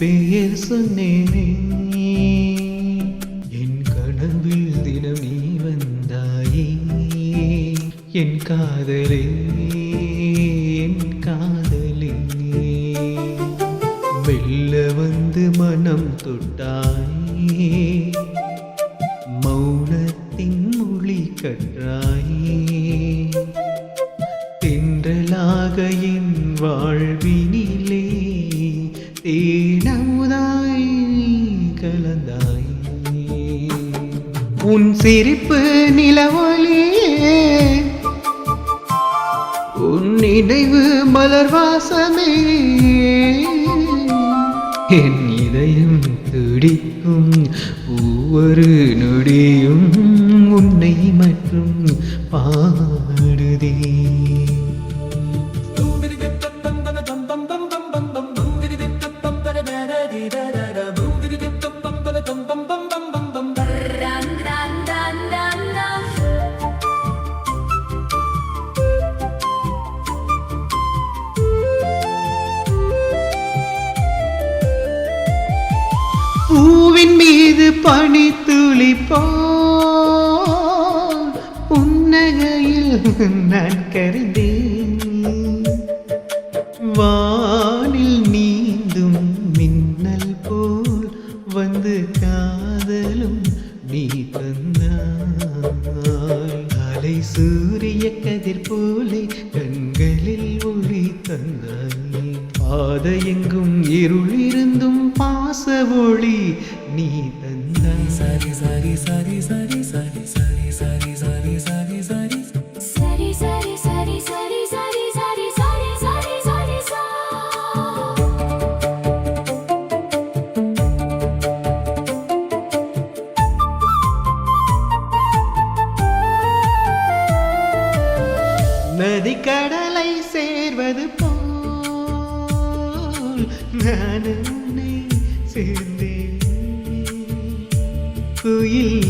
பெயர் சொன்னேனே, என் கனவில் தினம் நீ வந்தாயே, என் காதலே என் காதலே. மெல்ல வந்து மனம் தொட்டாயே, மௌனத்தின் மொழி கற்றாயே, தென்றலாக என் வாழ்வினிலே தேனமுதாய் கலந்தாய். உன் சிரிப்பு நிலவொளியே, உன் நினைவு மலர் வாசமே, என் இதயம் துடிக்கும் ஒவ்வொரு நொடியும் உன்னை மற்றும் பாடுதே. பூவின் மீது பனி துளி போல் புன்னகையில் நான் கரைந்தேன். வானில் நீந்தும் மின்னல் போல் வந்து காதலும் நீ தந்தாய். அலை சூரிய கதிர் போலே கண்களில் ஒளி தந்தாய். பாதையெங்கும் இருள் இருந்தும் பாச ஒளி நீ தந்தாய். சரி சரி சரி சரி சரி சரி சரி சரி சரி சரி சரி சரி சரி சரி சரி சரி சரி சரி சரி சா. நதி கடலை சேர்வது போல் நான் உன்னை சேர்ந்தேன். குயில்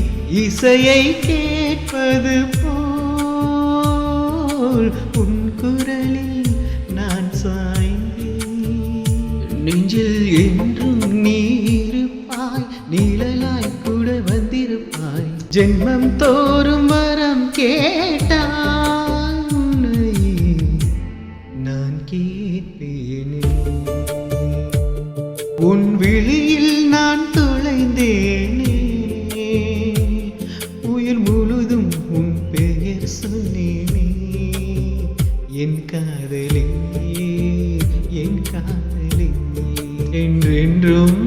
இசையை கேட்பது போல் உன் குரலில் நான் சாய்ந்தேன். நெஞ்சில் என்றும் நீ இருப்பாய், நிழலாய் கூட வந்திருப்பாய். ஜென்மம் தோறும் வரம் கேட்டாய், உன்னை நான் கேட்பேனே. உன் விழியில் நான் தொலைந்தேனே, உயிர் முழுதும் உன் பெயர் சொன்னேனே. என் காதலே என் காதலே, என்றென்றும்